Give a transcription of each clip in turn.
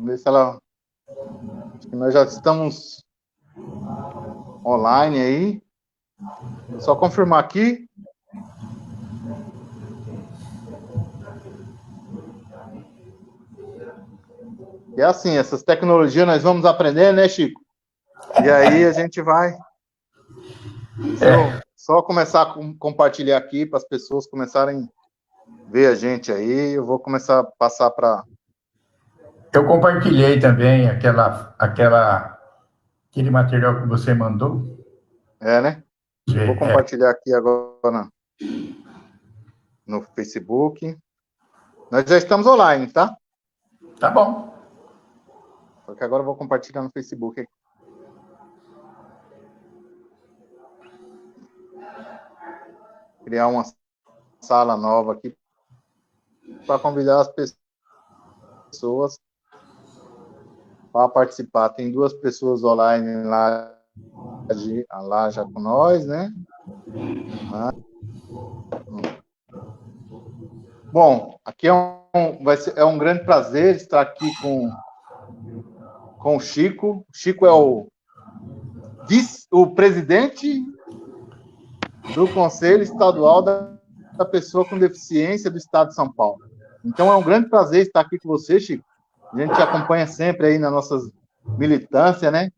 Vamos ver se ela... Acho que nós já estamos online aí. Só confirmar aqui. E é assim, essas tecnologias nós vamos aprender, né, Chico? E aí a gente vai... Deixa eu só começar a compartilhar aqui para as pessoas começarem a ver a gente aí. Eu vou começar a passar para... Eu compartilhei também aquele material que você mandou. né? Vou compartilhar aqui agora no Facebook. Nós já estamos online, tá? Tá bom. Só que agora eu vou compartilhar no Facebook aqui. Criar uma sala nova aqui para convidar as pessoas para participar. Tem 2 pessoas online lá já com nós, né? Bom, aqui é um grande prazer estar aqui com o Chico. O Chico é o presidente do Conselho Estadual da Pessoa com Deficiência do Estado de São Paulo. Então, é um grande prazer estar aqui com você, Chico. A gente te acompanha sempre aí nas nossas militâncias, né?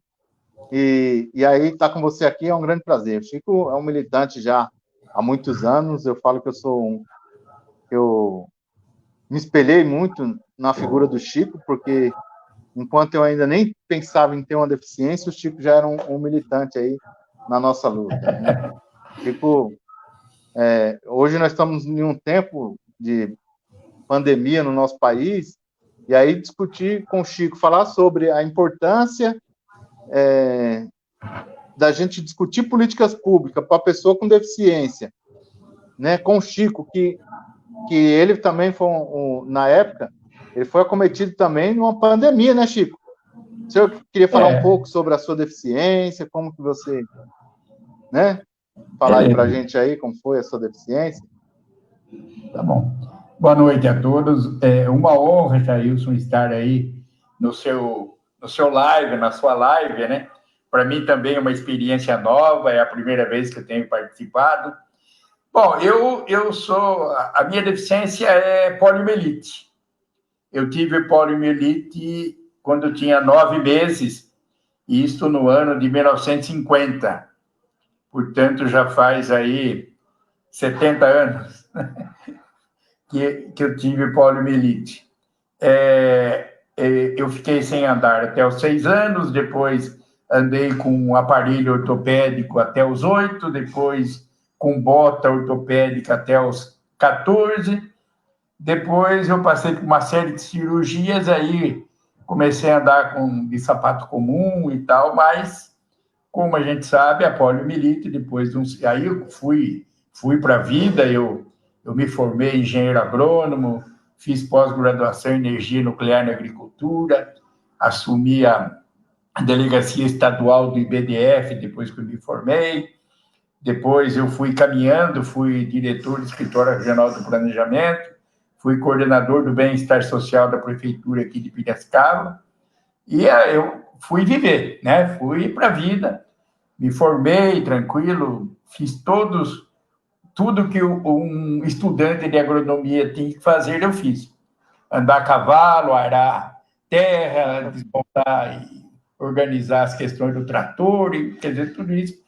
E aí, estar com você aqui é um grande prazer. O Chico é um militante já há muitos anos. Eu falo que eu me espelhei muito na figura do Chico, porque enquanto eu ainda nem pensava em ter uma deficiência, o Chico já era um militante aí na nossa luta, né? Chico, hoje nós estamos em um tempo de pandemia no nosso país, e aí discutir com o Chico, falar sobre a importância da gente discutir políticas públicas para a pessoa com deficiência, né? Com o Chico, que ele também foi, na época, ele foi acometido também numa pandemia, né, Chico? O senhor queria falar um pouco sobre a sua deficiência, como que você, né? Falar aí para a gente aí como foi a sua deficiência. Tá bom. Boa noite a todos. É uma honra, Jailson, estar aí no seu live, na sua live, né? Para mim também é uma experiência nova, é a primeira vez que eu tenho participado. Bom, a minha deficiência é poliomielite. Eu tive poliomielite quando eu tinha 9 meses, isto no ano de 1950. Portanto, já faz aí 70 anos que eu tive poliomielite. Eu fiquei sem andar até os 6 anos, depois andei com um aparelho ortopédico até os 8, depois com bota ortopédica até os 14, depois eu passei por uma série de cirurgias, aí comecei a andar de sapato comum e tal, mas, como a gente sabe, a poliomielite, aí eu fui para a vida, eu me formei engenheiro agrônomo, fiz pós-graduação em energia nuclear na agricultura, assumi a delegacia estadual do IBDF depois que eu me formei, depois eu fui caminhando, fui diretor do Escritório Regional do Planejamento, fui coordenador do Bem-Estar Social da Prefeitura aqui de Piracicaba, e eu fui viver, né? Fui para a vida, me formei tranquilo, fiz tudo que um estudante de agronomia tinha que fazer, eu fiz. Andar a cavalo, arar terra, desmontar e organizar as questões do trator, quer dizer, tudo isso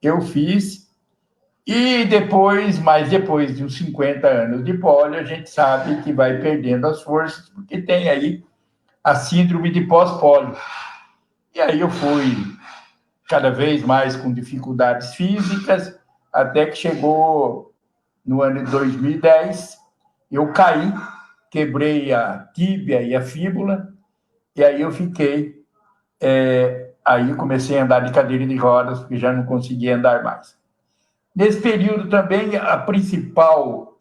eu fiz. E depois de uns 50 anos de polio, a gente sabe que vai perdendo as forças, porque tem aí a síndrome de pós-polio. E aí eu fui cada vez mais com dificuldades físicas, até que chegou no ano de 2010, eu caí, quebrei a tíbia e a fíbula, e aí eu fiquei... aí comecei a andar de cadeira de rodas, porque já não conseguia andar mais. Nesse período também, a principal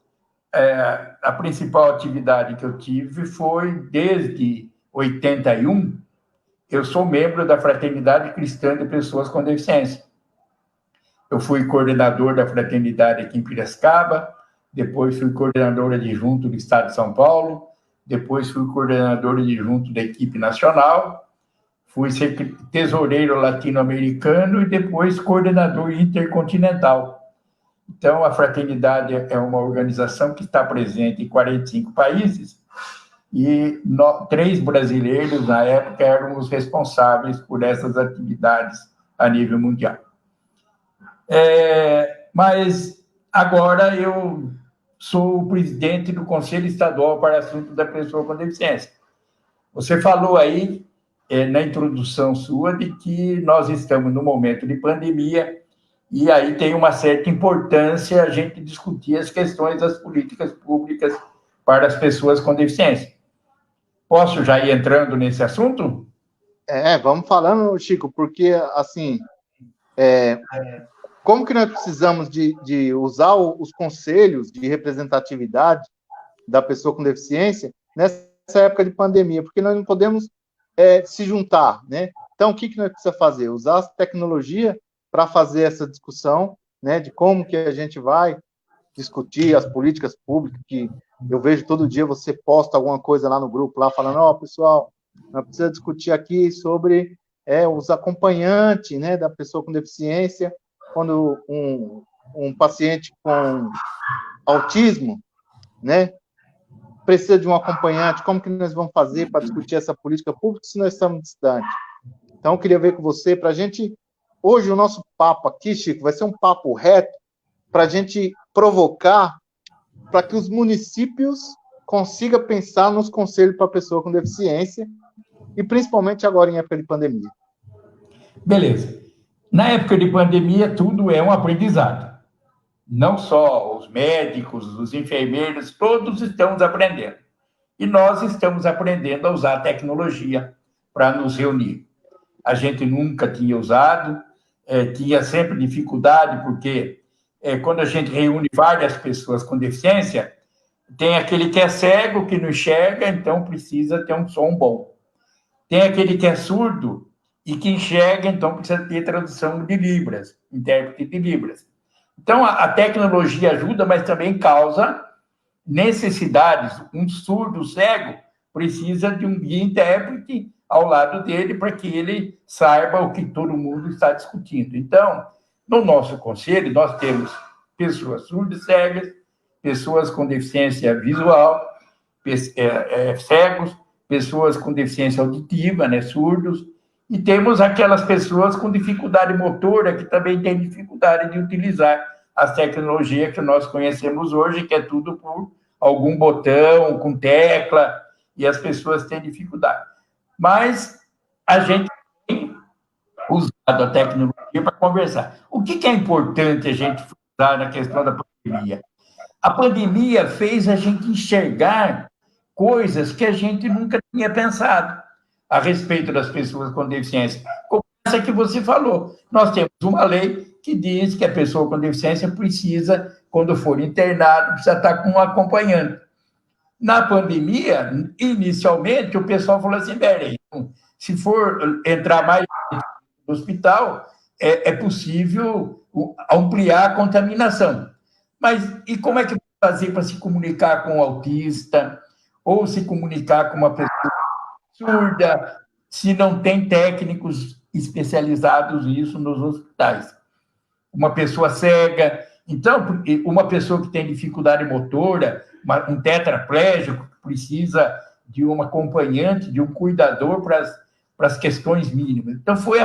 atividade que eu tive foi, desde 81, eu sou membro da Fraternidade Cristã de Pessoas com Deficiência. Eu fui coordenador da fraternidade aqui em Piracicaba, depois fui coordenador adjunto do Estado de São Paulo, depois fui coordenador adjunto da equipe nacional, fui tesoureiro latino-americano e depois coordenador intercontinental. Então, a Fraternidade é uma organização que está presente em 45 países e 3 brasileiros, na época, eram os responsáveis por essas atividades a nível mundial. Mas agora eu sou o presidente do Conselho Estadual para Assuntos da Pessoa com Deficiência. Você falou aí, na introdução sua, de que nós estamos no momento de pandemia e aí tem uma certa importância a gente discutir as questões das políticas públicas para as pessoas com deficiência. Posso já ir entrando nesse assunto? Vamos falando, Chico, porque, assim, como que nós precisamos de usar os conselhos de representatividade da pessoa com deficiência nessa época de pandemia, porque nós não podemos se juntar, né? Então, o que nós precisamos fazer? Usar a tecnologia para fazer essa discussão, né, de como que a gente vai discutir as políticas públicas, que eu vejo todo dia você posta alguma coisa lá no grupo, lá falando, pessoal, nós precisamos discutir aqui sobre os acompanhantes, né, da pessoa com deficiência, quando um paciente com autismo, né, precisa de um acompanhante, como que nós vamos fazer para discutir essa política pública se nós estamos distantes? Então, eu queria ver com você, para a gente, hoje o nosso papo aqui, Chico, vai ser um papo reto, para a gente provocar, para que os municípios consigam pensar nos conselhos para a pessoa com deficiência, e principalmente agora em época de pandemia. Beleza. Na época de pandemia, tudo é um aprendizado. Não só os médicos, os enfermeiros, todos estamos aprendendo. E nós estamos aprendendo a usar a tecnologia para nos reunir. A gente nunca tinha usado, tinha sempre dificuldade, porque quando a gente reúne várias pessoas com deficiência, tem aquele que é cego, que não enxerga, então precisa ter um som bom. Tem aquele que é surdo e que enxerga, então precisa ter tradução de Libras, intérprete de Libras. Então, a tecnologia ajuda, mas também causa necessidades. Um surdo cego precisa de um guia intérprete ao lado dele para que ele saiba o que todo mundo está discutindo. Então, no nosso conselho, nós temos pessoas surdas cegas, pessoas com deficiência visual, cegos, pessoas com deficiência auditiva, né, surdos, e temos aquelas pessoas com dificuldade motora que também têm dificuldade de utilizar as tecnologias que nós conhecemos hoje, que é tudo por algum botão, com tecla, e as pessoas têm dificuldade. Mas a gente tem usado a tecnologia para conversar. O que é importante a gente usar na questão da pandemia? A pandemia fez a gente enxergar coisas que a gente nunca tinha pensado a respeito das pessoas com deficiência. Como essa que você falou. Nós temos uma lei que diz que a pessoa com deficiência precisa, quando for internado, precisa estar com um acompanhante. Na pandemia, inicialmente, o pessoal falou assim, peraí, se for entrar mais no hospital, é possível ampliar a contaminação. Mas e como é que vai fazer para se comunicar com o autista, ou se comunicar com uma pessoa surda, se não tem técnicos especializados nisso nos hospitais? Uma pessoa cega. Então, uma pessoa que tem dificuldade motora, um tetraplégico, precisa de um acompanhante, de um cuidador para as questões mínimas. Então, foram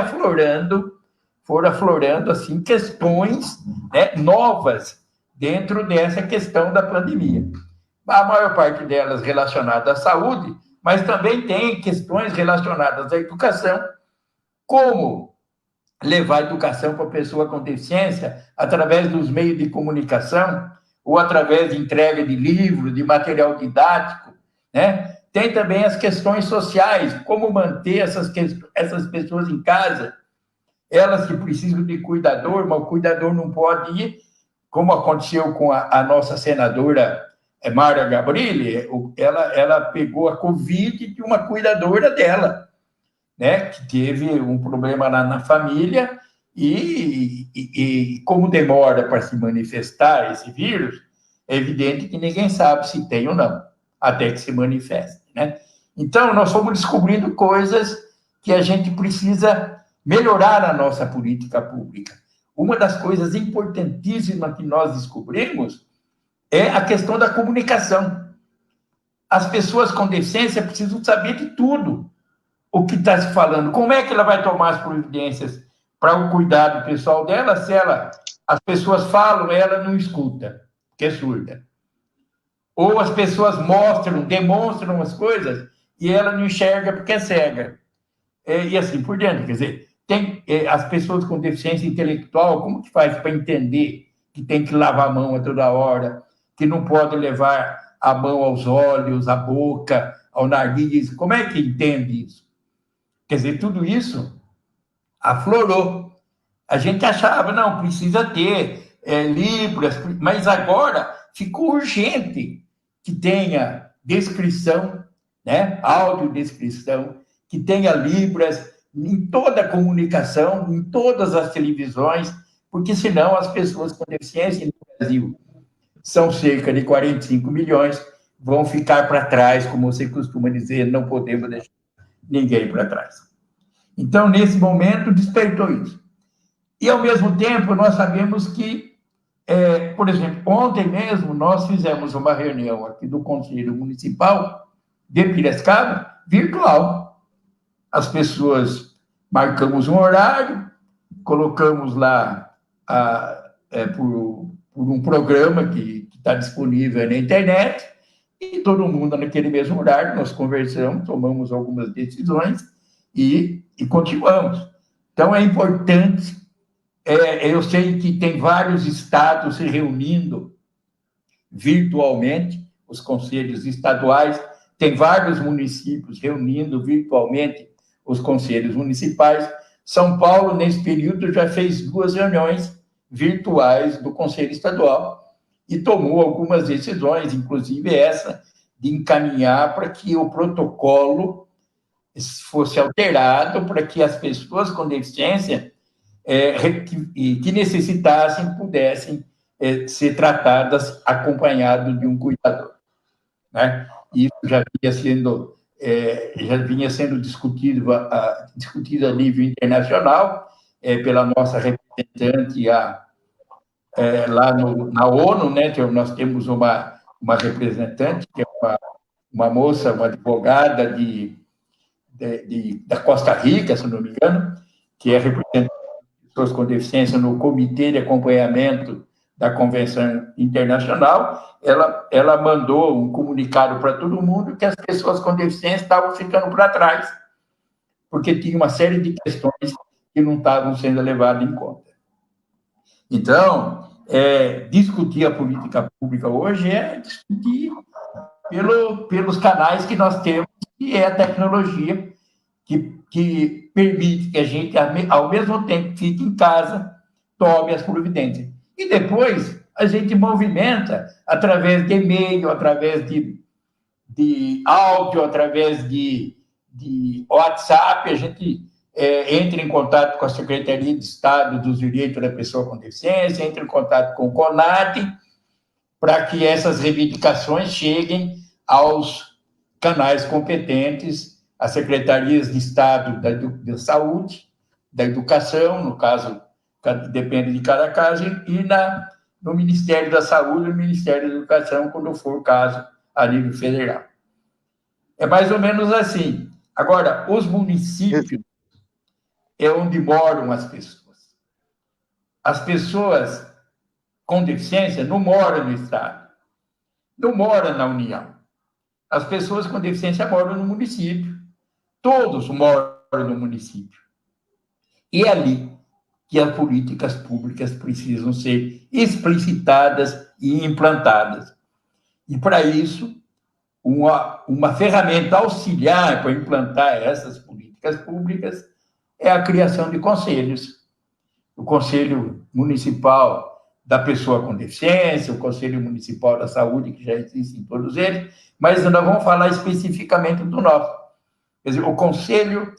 aflorando assim, questões, né, novas dentro dessa questão da pandemia. A maior parte delas relacionadas à saúde, mas também tem questões relacionadas à educação, como levar a educação para a pessoa com deficiência através dos meios de comunicação ou através de entrega de livros, de material didático, né? Tem também as questões sociais, como manter essas pessoas em casa, elas que precisam de cuidador, mas o cuidador não pode ir, como aconteceu com a nossa senadora Mara Gabrilli, ela pegou a Covid de uma cuidadora dela, né, que teve um problema lá na família e como demora para se manifestar esse vírus, é evidente que ninguém sabe se tem ou não. até que se manifeste, né? Então, nós fomos descobrindo coisas que a gente precisa melhorar na nossa política pública. Uma das coisas importantíssimas que nós descobrimos é a questão da comunicação. As pessoas com deficiência precisam saber de tudo o que está se falando. Como é que ela vai tomar as providências para o cuidado pessoal dela se as pessoas falam, ela não escuta, porque é surda. Ou as pessoas demonstram as coisas e ela não enxerga porque é cega. E assim por diante. Quer dizer, as pessoas com deficiência intelectual, como que faz para entender que tem que lavar a mão a toda hora, que não pode levar a mão aos olhos, à boca, ao nariz? Como é que entende isso? Quer dizer, tudo isso aflorou. A gente achava, não, precisa ter Libras, mas agora ficou urgente que tenha descrição, né? Audiodescrição, que tenha Libras em toda a comunicação, em todas as televisões, porque senão as pessoas com deficiência no Brasil são cerca de 45 milhões, vão ficar para trás, como você costuma dizer, não podemos deixar ninguém para trás. Então, nesse momento, despertou isso. E, ao mesmo tempo, nós sabemos que, por exemplo, ontem mesmo nós fizemos uma reunião aqui do Conselho Municipal de Piracicaba, virtual. As pessoas, marcamos um horário, colocamos lá por um programa que está disponível na internet, e todo mundo naquele mesmo horário, nós conversamos, tomamos algumas decisões e continuamos. Então, é importante. Eu sei que tem vários estados se reunindo virtualmente, os conselhos estaduais, tem vários municípios reunindo virtualmente os conselhos municipais. São Paulo, nesse período, já fez 2 reuniões virtuais do Conselho Estadual e tomou algumas decisões, inclusive essa de encaminhar para que o protocolo fosse alterado para que as pessoas com deficiência que necessitassem pudessem ser tratadas acompanhado de um cuidador, né? Isso já vinha sendo discutido a nível internacional pela nossa representante lá na ONU, né? Nós temos uma representante que é uma moça, uma advogada da Costa Rica, se não me engano, que é representante de pessoas com deficiência no Comitê de Acompanhamento da Convenção Internacional. Ela mandou um comunicado para todo mundo que as pessoas com deficiência estavam ficando para trás, porque tinha uma série de questões que não estavam sendo levadas em conta. Então, discutir a política pública hoje é discutir pelos canais que nós temos, que é a tecnologia, que permite que a gente, ao mesmo tempo que fique em casa, tome as providências. E depois a gente movimenta através de e-mail, através de áudio, através de WhatsApp, a gente entra em contato com a Secretaria de Estado dos Direitos da Pessoa com Deficiência, entra em contato com o CONAD, para que essas reivindicações cheguem aos canais competentes, às secretarias de Estado da Saúde, da Educação, no caso, depende de cada caso, e no Ministério da Saúde e no Ministério da Educação, quando for o caso, a nível federal. É mais ou menos assim. Agora, os municípios é onde moram as pessoas. As pessoas com deficiência não moram no Estado, não moram na União. As pessoas com deficiência moram no município. Todos moram no município. E é ali que as políticas públicas precisam ser explicitadas e implantadas. E, para isso, uma ferramenta auxiliar para implantar essas políticas públicas é a criação de conselhos. O Conselho Municipal da Pessoa com Deficiência, o Conselho Municipal da Saúde, que já existem todos eles, mas nós vamos falar especificamente do nosso. Quer dizer, o Conselho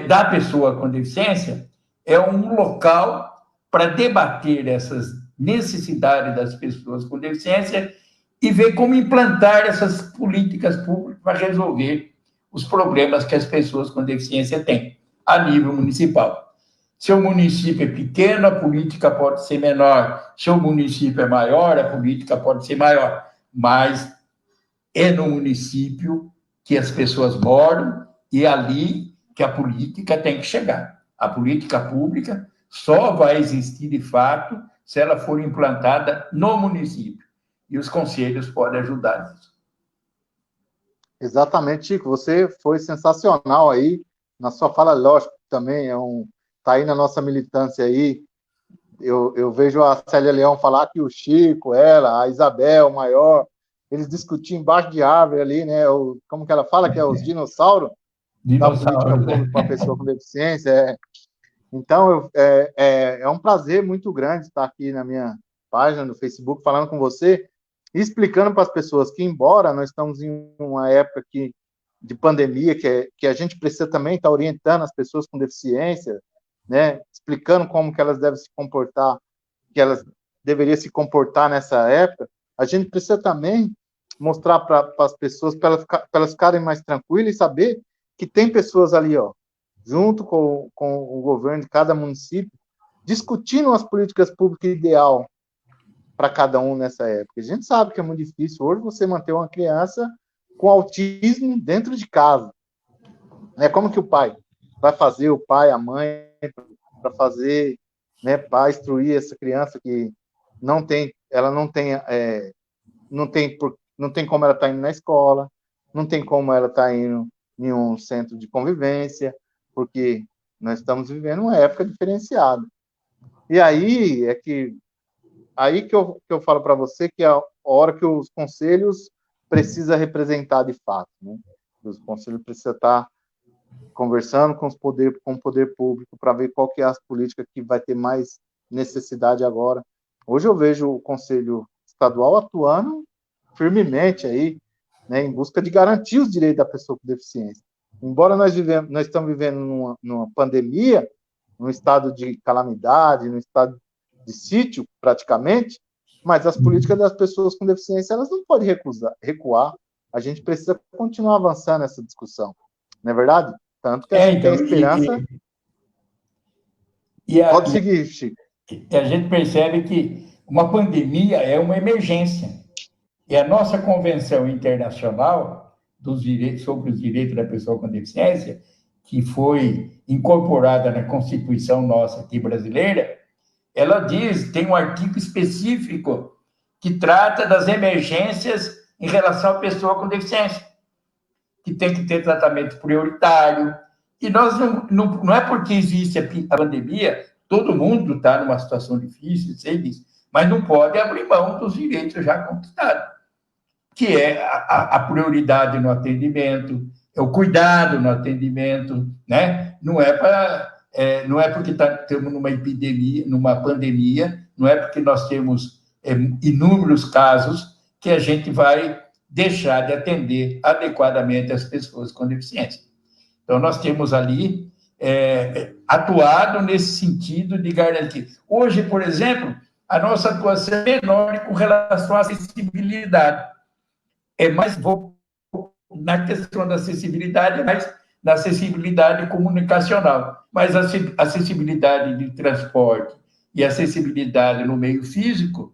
da Pessoa com Deficiência é um local para debater essas necessidades das pessoas com deficiência e ver como implantar essas políticas públicas para resolver os problemas que as pessoas com deficiência têm a nível municipal. Se o município é pequeno, a política pode ser menor. Se o município é maior, a política pode ser maior. Mas é no município que as pessoas moram e é ali que a política tem que chegar. A política pública só vai existir de fato se ela for implantada no município. E os conselhos podem ajudar nisso. Exatamente, Chico. Você foi sensacional aí na sua fala, lógico, também tá aí na nossa militância aí. Eu vejo a Célia Leão falar que o Chico, ela, a Isabel, o Maior, eles discutiam embaixo de árvore ali, né? Como que ela fala, que é os dinossauros da política pública para a pessoa com deficiência. Então, é um prazer muito grande estar aqui na minha página no Facebook falando com você e explicando para as pessoas que, embora nós estamos em uma época de pandemia, que a gente precisa também estar orientando as pessoas com deficiência, né, explicando como que elas devem se comportar, que elas deveriam se comportar nessa época, a gente precisa também mostrar para as pessoas, para elas ficarem mais tranquilas e saber que tem pessoas ali, ó, junto com o governo de cada município, discutindo as políticas públicas ideal para cada um nessa época. A gente sabe que é muito difícil hoje você manter uma criança com autismo dentro de casa. Né? Como que o pai vai fazer, o pai, a mãe, para fazer, né, para instruir essa criança que não tem como ela estar indo na escola, não tem como ela estar indo em um centro de convivência, porque nós estamos vivendo uma época diferenciada. E aí que eu falo para você que é a hora que os conselhos precisam representar de fato, né? Os conselhos precisam estar conversando com o poder público para ver qual que é as políticas que vai ter mais necessidade agora. Hoje eu vejo o Conselho Estadual atuando firmemente aí, né, em busca de garantir os direitos da pessoa com deficiência. Embora nós estamos vivendo numa pandemia, num estado de calamidade, num estado de sítio, praticamente, mas as políticas das pessoas com deficiência, elas não podem recuar. A gente precisa continuar avançando nessa discussão. Não é verdade? Tanto que a gente tem esperança. Pode seguir, Chico. E a gente percebe que uma pandemia é uma emergência. E a nossa Convenção Internacional sobre os Direitos da Pessoa com Deficiência, que foi incorporada na Constituição nossa aqui brasileira, ela tem um artigo específico que trata das emergências em relação à pessoa com deficiência, que tem que ter tratamento prioritário. E nós não é porque existe a pandemia, todo mundo está numa situação difícil, sei disso, mas não pode abrir mão dos direitos já conquistados, que é a prioridade no atendimento, é o cuidado no atendimento, né? Não é porque estamos numa epidemia, numa pandemia, não é porque nós temos inúmeros casos que a gente vai deixar de atender adequadamente as pessoas com deficiência. Então, nós temos ali atuado nesse sentido de garantir. Hoje, por exemplo, a nossa atuação é menor com relação à acessibilidade. É mais na questão da acessibilidade, mas na acessibilidade comunicacional. Mas a acessibilidade de transporte e acessibilidade no meio físico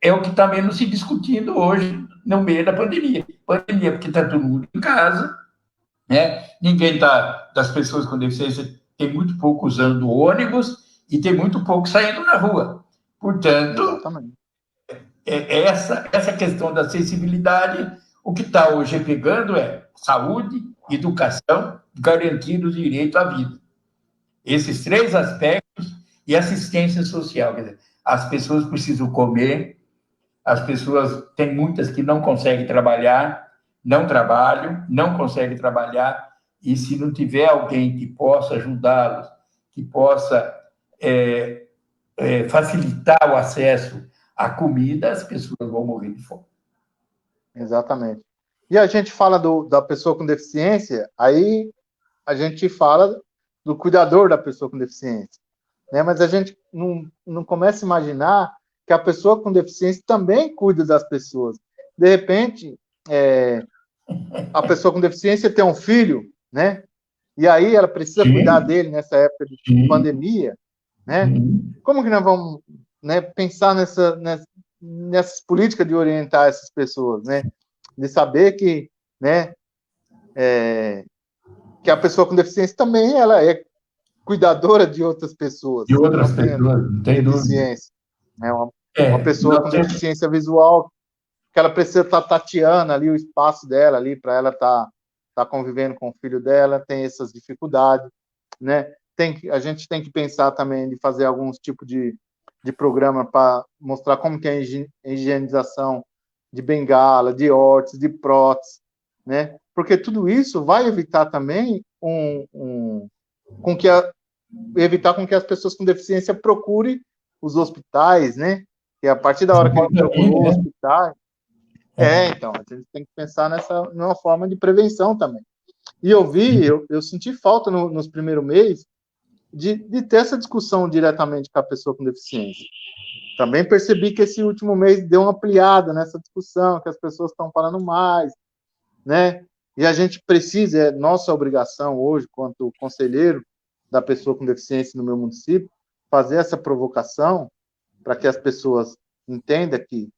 é o que está menos se discutindo hoje no meio da pandemia. Pandemia porque está todo mundo em casa, né? Ninguém das pessoas com deficiência, tem muito pouco usando ônibus e tem muito pouco saindo na rua. Portanto, essa questão da acessibilidade, o que está hoje pegando é saúde, educação, garantir o direito à vida. Esses três aspectos e assistência social. Quer dizer, as pessoas precisam comer, as pessoas, tem muitas que não conseguem trabalhar, não trabalham, não conseguem trabalhar, e se não tiver alguém que possa ajudá-los, que possa facilitar o acesso à comida, as pessoas vão morrer de fome. Exatamente. E a gente fala da pessoa com deficiência, aí a gente fala do cuidador da pessoa com deficiência, né? Mas a gente não começa a imaginar que a pessoa com deficiência também cuida das pessoas, de repente, a pessoa com deficiência tem um filho, né? E aí ela precisa cuidar dele nessa época de pandemia, né? Como que nós vamos, né, pensar nessas políticas de orientar essas pessoas, né? De saber que, né, que a pessoa com deficiência também ela é cuidadora de outras pessoas. De outras pessoas, não tem deficiência. Né? Uma pessoa com temos... deficiência visual, que ela precisa estar tateando ali o espaço dela ali para ela estar convivendo com o filho dela, tem essas dificuldades, né? A gente tem que pensar também de fazer alguns tipos de programa para mostrar como que é a higienização de bengala, de órtese, de prótese, né? Porque tudo isso vai evitar também evitar com que as pessoas com deficiência procurem os hospitais, né? Que a partir da hora que ele procurou o hospital, então, a gente tem que pensar numa forma de prevenção também. E eu senti falta nos primeiros meses de ter essa discussão diretamente com a pessoa com deficiência. Também percebi que esse último mês deu uma ampliada nessa discussão, que as pessoas estão falando mais, né? E a gente precisa, é nossa obrigação hoje, quanto conselheiro da pessoa com deficiência no meu município, fazer essa provocação para que as pessoas entendam que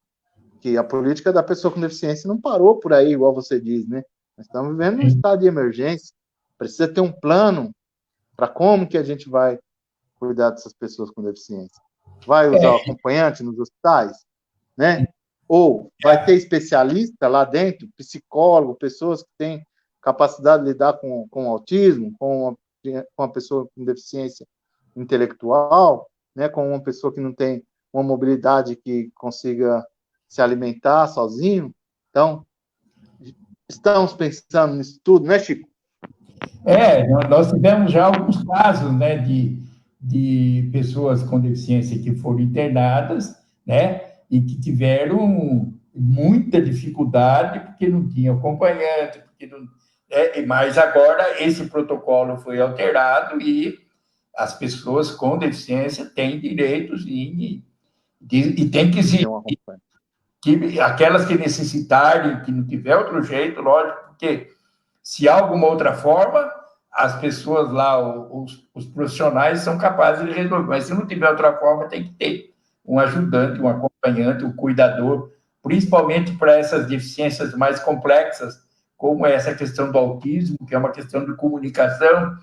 a política da pessoa com deficiência não parou por aí, igual você diz, né? Nós estamos vivendo um estado de emergência, precisa ter um plano para como que a gente vai cuidar dessas pessoas com deficiência. Vai usar o acompanhante nos hospitais, né? Ou vai ter especialista lá dentro, psicólogo, pessoas que têm capacidade de lidar com autismo, com uma pessoa com deficiência intelectual, né? Com uma pessoa que não tem uma mobilidade que consiga se alimentar sozinho. Então, estamos pensando nisso tudo, né, Chico? Nós tivemos já alguns casos, né, de pessoas com deficiência que foram internadas, né, e que tiveram muita dificuldade porque não tinham acompanhante, mas agora esse protocolo foi alterado e as pessoas com deficiência têm direitos e tem que existir. Aquelas que necessitarem, que não tiver outro jeito, lógico, porque se há alguma outra forma, as pessoas lá, os profissionais são capazes de resolver, mas se não tiver outra forma, tem que ter um ajudante, um acompanhante, um cuidador, principalmente para essas deficiências mais complexas, como essa questão do autismo, que é uma questão de comunicação,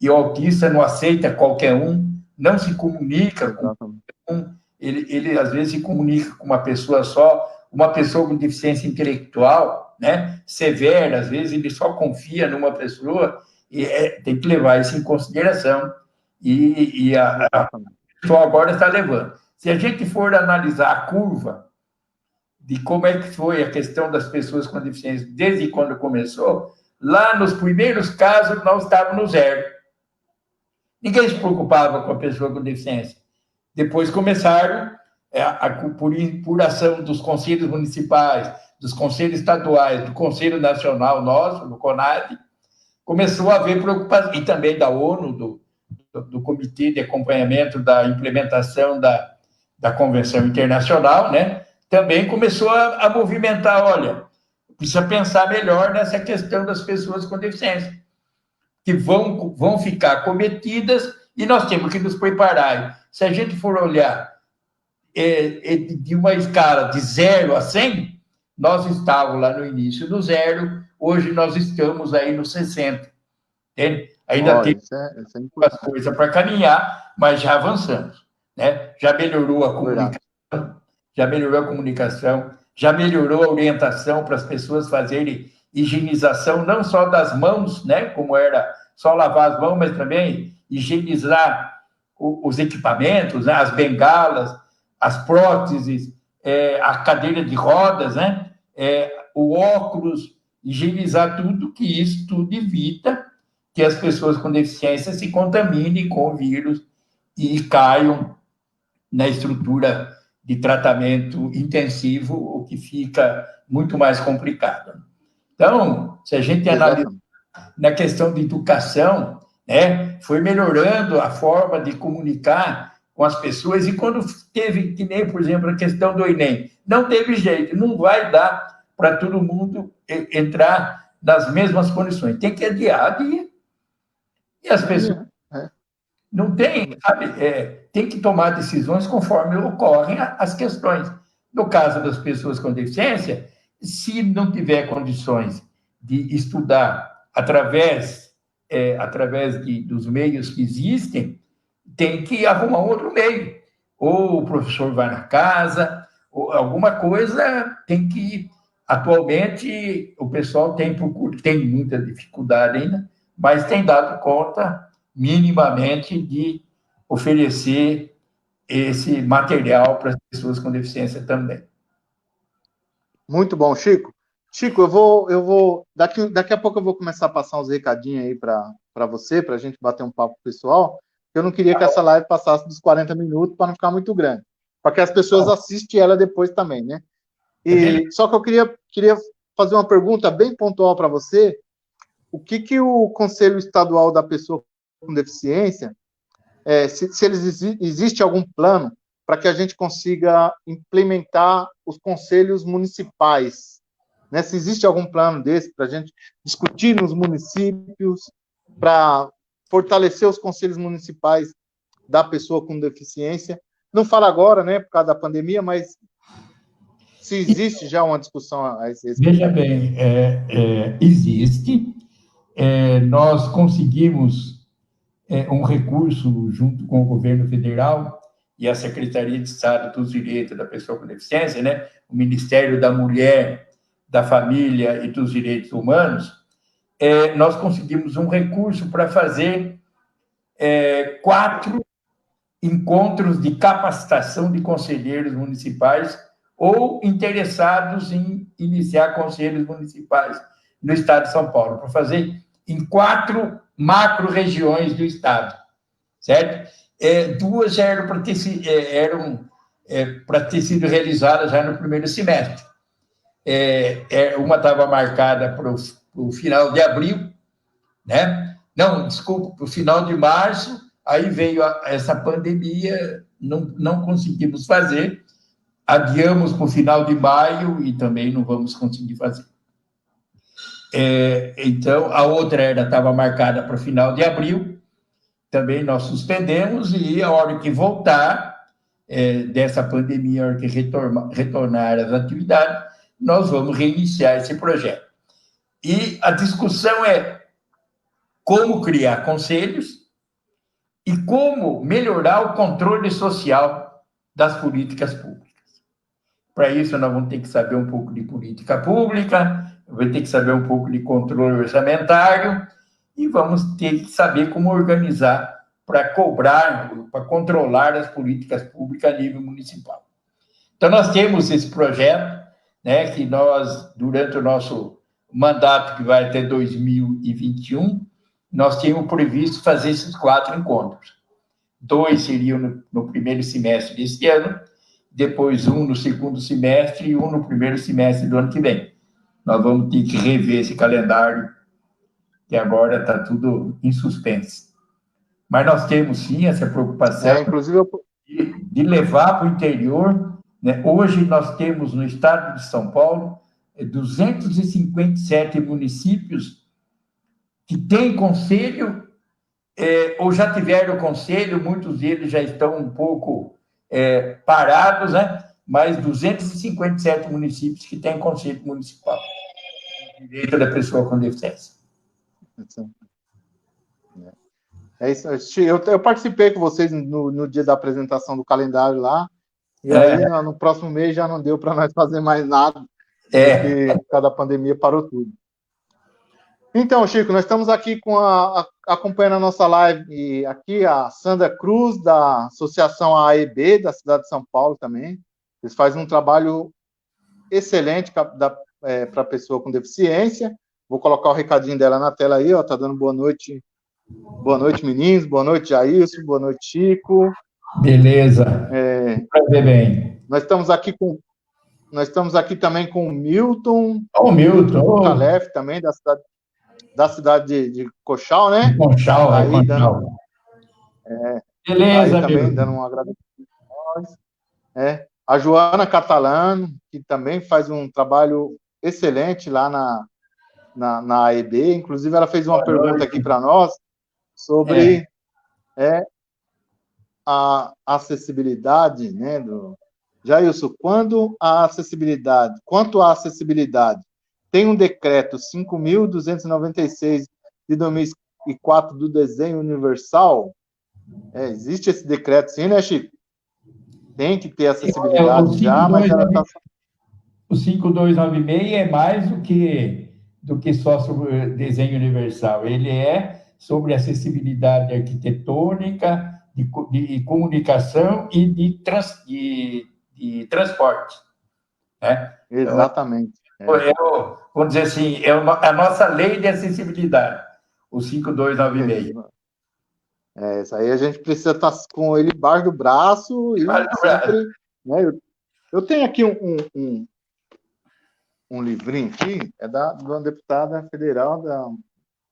e o autista não aceita qualquer um, não se comunica com qualquer um, ele às vezes se comunica com uma pessoa só, uma pessoa com deficiência intelectual, né, severa, às vezes ele só confia numa pessoa, e tem que levar isso em consideração, e a pessoa agora está levando. Se a gente for analisar a curva de como é que foi a questão das pessoas com deficiência desde quando começou, lá nos primeiros casos nós estávamos no zero. Ninguém se preocupava com a pessoa com deficiência. Depois começaram, por ação dos conselhos municipais, dos conselhos estaduais, do Conselho Nacional nosso, do CONAD, começou a haver preocupação, e também da ONU, do Comitê de Acompanhamento da Implementação da Convenção Internacional, né? Também começou a movimentar, olha, precisa pensar melhor nessa questão das pessoas com deficiência, que vão ficar acometidas e nós temos que nos preparar. Se a gente for olhar de uma escala de 0 a 100, nós estávamos lá no início do 0, hoje nós estamos aí no 60. Entende? Ainda tem algumas coisas para caminhar, mas já avançamos. Né? Já melhorou a comunicação, já melhorou a orientação para as pessoas fazerem higienização, não só das mãos, né? Como era só lavar as mãos, mas também higienizar os equipamentos, né? As bengalas, as próteses, a cadeira de rodas, né? O óculos, higienizar tudo, que isso tudo evita que as pessoas com deficiência se contaminem com o vírus e caiam na estrutura de tratamento intensivo, o que fica muito mais complicado. Então, se a gente analisa na questão de educação, né, foi melhorando a forma de comunicar com as pessoas, e quando teve, que nem, por exemplo, a questão do Enem, não teve jeito, não vai dar para todo mundo entrar nas mesmas condições. Tem que adiar e as pessoas não têm, sabe, tem que tomar decisões conforme ocorrem as questões. No caso das pessoas com deficiência, se não tiver condições de estudar através dos meios que existem, tem que arrumar um outro meio. Ou o professor vai na casa, ou alguma coisa tem que... Atualmente, o pessoal tem muita dificuldade ainda, mas tem dado conta, minimamente, de oferecer esse material para as pessoas com deficiência também. Muito bom, Chico. Chico, eu vou daqui a pouco eu vou começar a passar uns recadinhos aí para você, para a gente bater um papo pessoal. Eu não queria que essa live passasse dos 40 minutos para não ficar muito grande, para que as pessoas assistam ela depois também, né? E só que eu queria fazer uma pergunta bem pontual para você. O que o Conselho Estadual da Pessoa com Deficiência, se existe algum plano para que a gente consiga implementar os conselhos municipais, né? Se existe algum plano desse para a gente discutir nos municípios, para fortalecer os conselhos municipais da pessoa com deficiência. Não fala agora, né, por causa da pandemia, mas se existe já uma discussão a esse respeito. Veja bem, existe. Nós conseguimos um recurso junto com o governo federal e a Secretaria de Estado dos Direitos da Pessoa com Deficiência, né? O Ministério da Mulher, da Família e dos Direitos Humanos. Nós conseguimos um recurso para fazer 4 encontros de capacitação de conselheiros municipais ou interessados em iniciar conselhos municipais no estado de São Paulo, para fazer em 4 macro-regiões do estado, certo? 2 já eram para ter sido realizadas já no primeiro semestre. Uma estava marcada para o final de abril, né? Não, desculpa, para o final de março, aí veio essa pandemia, não conseguimos fazer, adiamos para o final de maio e também não vamos conseguir fazer. Então, a outra estava marcada para o final de abril, também nós suspendemos, e a hora que voltar dessa pandemia, a hora que retornar às atividades, nós vamos reiniciar esse projeto. E a discussão é como criar conselhos e como melhorar o controle social das políticas públicas. Para isso, nós vamos ter que saber um pouco de política pública, vamos ter que saber um pouco de controle orçamentário e vamos ter que saber como organizar para cobrar, para controlar as políticas públicas a nível municipal. Então, nós temos esse projeto, né, que nós, durante o nosso mandato, que vai até 2021, nós tínhamos previsto fazer esses 4 encontros. 2 seriam no primeiro semestre deste ano, depois 1 no segundo semestre e 1 no primeiro semestre do ano que vem. Nós vamos ter que rever esse calendário, que agora está tudo em suspense. Mas nós temos, sim, essa preocupação inclusive de levar para o interior, né? Hoje nós temos no estado de São Paulo 257 municípios que têm conselho, ou já tiveram conselho, muitos deles já estão um pouco parados, né? Mas 257 municípios que têm conselho municipal, direito da pessoa com deficiência. É isso. Eu participei com vocês no dia da apresentação do calendário lá, e aí no próximo mês já não deu para nós fazer mais nada, porque por causa da pandemia parou tudo. Então, Chico, nós estamos aqui acompanhando a nossa live, e aqui a Sandra Cruz, da Associação AEB, da cidade de São Paulo também. Eles fazem um trabalho excelente para a pessoa com deficiência. Vou colocar o recadinho dela na tela aí, ó, tá dando boa noite. Boa noite, meninos. Boa noite, Jailson. Boa noite, Chico. Beleza. Prazer, bem. Nós estamos aqui também com o Milton. O Milton. Calef também, da cidade de Conchal, né? Conchal, aí, Conchal. Beleza, aí também amigo. dando um agradecimento a nós. A Joana Catalano, que também faz um trabalho excelente lá na AEB, inclusive ela fez uma Boa pergunta aqui noite. para nós É, sobre a acessibilidade, né, Jailson, quanto à acessibilidade, tem um decreto 5.296 de 2004 do desenho universal? Existe esse decreto sim, né, Chico? Tem que ter o acessibilidade já, mas ela está... o 5296 é mais do que só sobre desenho universal. Ele é sobre acessibilidade arquitetônica, de comunicação e de transporte. Né? Então, Exatamente. vamos dizer assim, a nossa lei de acessibilidade, o 5296. Isso aí a gente precisa estar com ele embaixo do braço e sempre... Né, eu tenho aqui um livrinho aqui, de uma deputada federal, da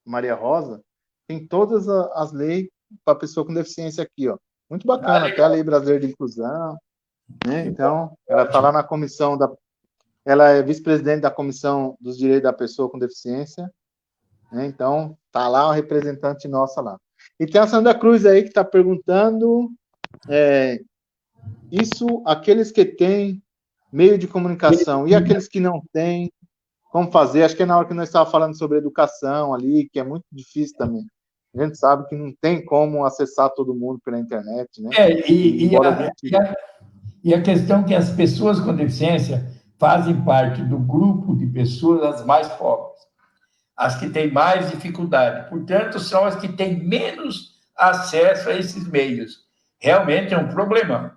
Maria Rosa, tem todas as leis para pessoa com deficiência aqui, ó. Muito bacana, até a Lei Brasileira de Inclusão, né? Então, ela está lá na comissão ela é vice-presidente da Comissão dos Direitos da Pessoa com Deficiência, né? Então, está lá uma representante nossa lá. E tem a Sandra Cruz aí que está perguntando, aqueles que têm meio de comunicação e aqueles que não têm, como fazer? Acho que é na hora que nós estávamos falando sobre educação ali, que é muito difícil também. A gente sabe que não tem como acessar todo mundo pela internet, né? Embora a gente... E a questão é que as pessoas com deficiência fazem parte do grupo de pessoas as mais pobres, as que têm mais dificuldade. Portanto, são as que têm menos acesso a esses meios. Realmente é um problemão,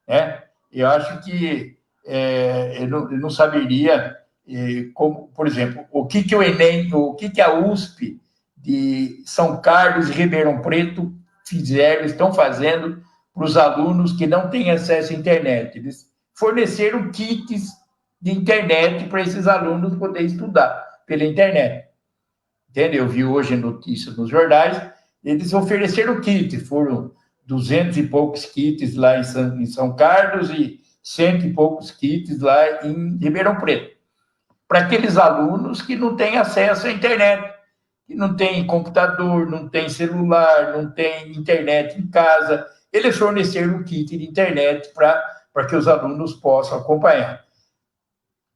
né? Eu acho que eu não saberia como, por exemplo, o que o Enem, o que a USP de São Carlos e Ribeirão Preto estão fazendo para os alunos que não têm acesso à internet. Eles forneceram kits de internet para esses alunos poderem estudar pela internet. Entendeu? Eu vi hoje notícias nos jornais, eles ofereceram kits, foram 200 e poucos kits lá em São Carlos e 100 e poucos kits lá em Ribeirão Preto, para aqueles alunos que não têm acesso à internet, que não tem computador, não tem celular, não tem internet em casa. Eles forneceram um kit de internet para que os alunos possam acompanhar.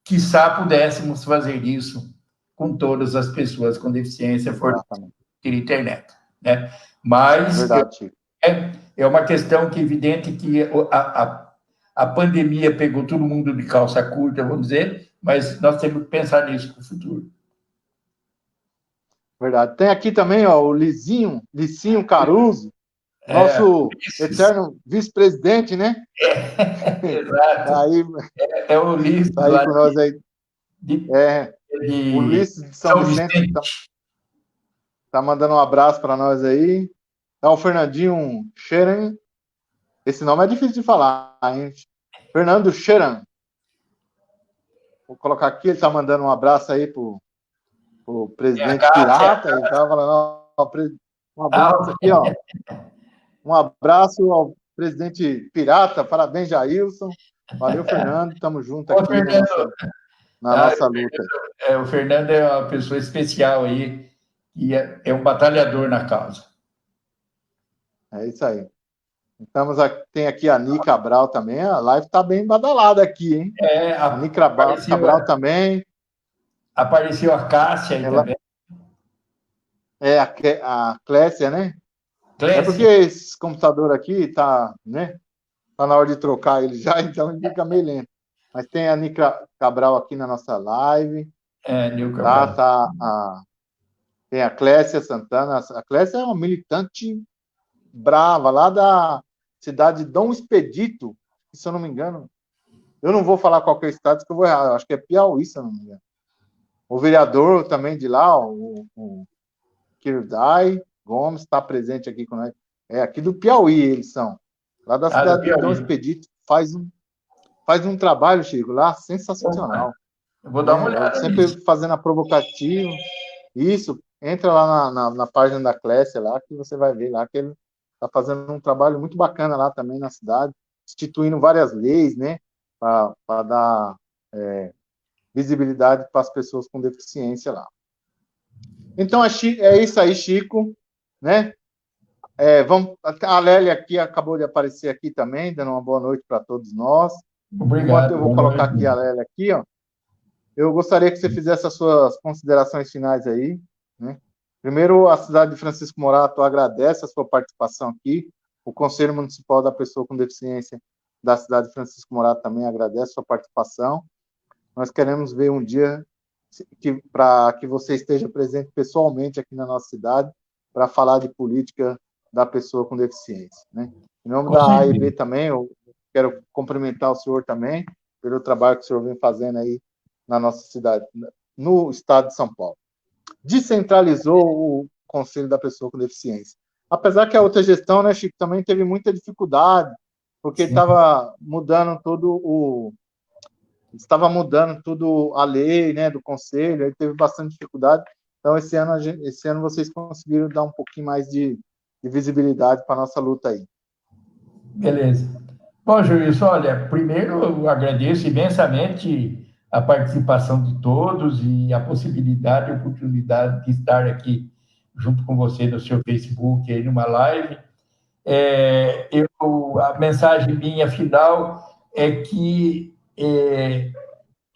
Quiçá pudéssemos fazer isso com todas as pessoas com deficiência fornecendo internet. Né? Mas é uma questão que é evidente que a pandemia pegou todo mundo de calça curta, vamos dizer, mas nós temos que pensar nisso para o futuro. Verdade. Tem aqui também, ó, o Licinho Caruso, nosso eterno vice-presidente, né? Exato. Tá aí, é o Ulisses tá aí lá com nós aí. de Ulisses de São Vicente tá mandando um abraço para nós aí. É o Fernandinho Xeran. Esse nome é difícil de falar, hein? Fernando Xeran. Vou colocar aqui, ele tá mandando um abraço aí pro presidente Pirata. Ele tava falando, ó, um abraço aqui, ó. Um abraço ao presidente Pirata. Parabéns, Jailson. Valeu, Fernando. Tamo junto aqui na nossa luta. O Fernando é uma pessoa especial aí e é um batalhador na causa. É isso aí. Tem aqui a Ni Cabral também. A live tá bem badalada aqui, hein? A Ni Cabral também. Apareceu a Cássia aí também. A Clécia, né? Clécia. É porque esse computador aqui tá, né? Tá na hora de trocar ele já, então ele fica meio lento. Mas tem a Ni Cabral aqui na nossa live. Nil Cabral. Tem a Clécia Santana. A Clécia é uma militante brava, lá da cidade de Dom Expedito, se eu não me engano. Eu não vou falar qual que é o estado, que eu vou errar. Eu acho que é Piauí, se eu não me engano. O vereador também de lá, o Kirdai Gomes, está presente aqui com nós. É aqui do Piauí, eles são. Lá da cidade de Dom Expedito. Faz um trabalho, Chico, lá sensacional. Eu vou dar uma olhada. Sempre fazendo a provocativa. Isso, entra lá na página da Clécia lá, que você vai ver lá que está fazendo um trabalho muito bacana lá também na cidade, instituindo várias leis, né, para dar visibilidade para as pessoas com deficiência lá. Então, é isso aí, Chico, né? A Lélia aqui acabou de aparecer aqui também, dando uma boa noite para todos nós. Obrigado. Enquanto eu vou colocar aqui a Lélia aqui, ó, eu gostaria que você fizesse as suas considerações finais aí, né? Primeiro, a cidade de Francisco Morato agradece a sua participação aqui, o Conselho Municipal da Pessoa com Deficiência da cidade de Francisco Morato também agradece a sua participação. Nós queremos ver um dia para que você esteja presente pessoalmente aqui na nossa cidade para falar de política da pessoa com deficiência, né? Em nome da AEB também, eu quero cumprimentar o senhor também pelo trabalho que o senhor vem fazendo aí na nossa cidade, no estado de São Paulo. Descentralizou o Conselho da Pessoa com Deficiência. Apesar que a outra gestão, né, Chico, também teve muita dificuldade, porque estava mudando tudo a lei, né, do Conselho, aí teve bastante dificuldade. Então, esse ano vocês conseguiram dar um pouquinho mais de visibilidade para a nossa luta aí. Beleza. Bom, Juiz, olha, primeiro eu agradeço imensamente a participação de todos e a possibilidade e oportunidade de estar aqui junto com você no seu Facebook, aí numa live. A mensagem minha final é que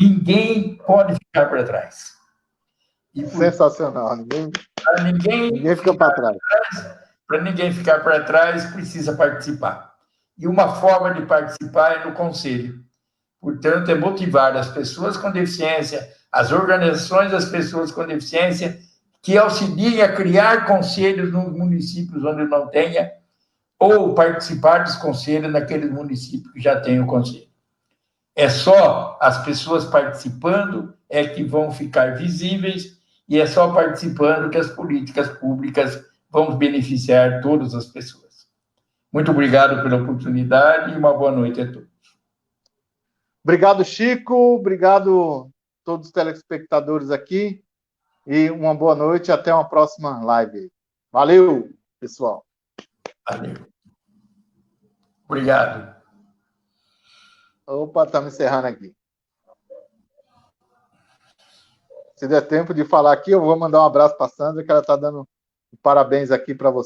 ninguém pode ficar para trás. Sensacional. Ninguém fica para trás. Para ninguém ficar para trás, precisa participar. E uma forma de participar é no conselho. Portanto, é motivar as pessoas com deficiência, as organizações das pessoas com deficiência, que auxiliem a criar conselhos nos municípios onde não tenha, ou participar dos conselhos naqueles municípios que já têm o conselho. É só as pessoas participando é que vão ficar visíveis, e é só participando que as políticas públicas vão beneficiar todas as pessoas. Muito obrigado pela oportunidade e uma boa noite a todos. Obrigado, Chico. Obrigado a todos os telespectadores aqui. E uma boa noite. Até uma próxima live. Valeu, pessoal. Valeu. Obrigado. Opa, estamos encerrando aqui. Se der tempo de falar aqui, eu vou mandar um abraço para a Sandra, que ela está dando parabéns aqui para você.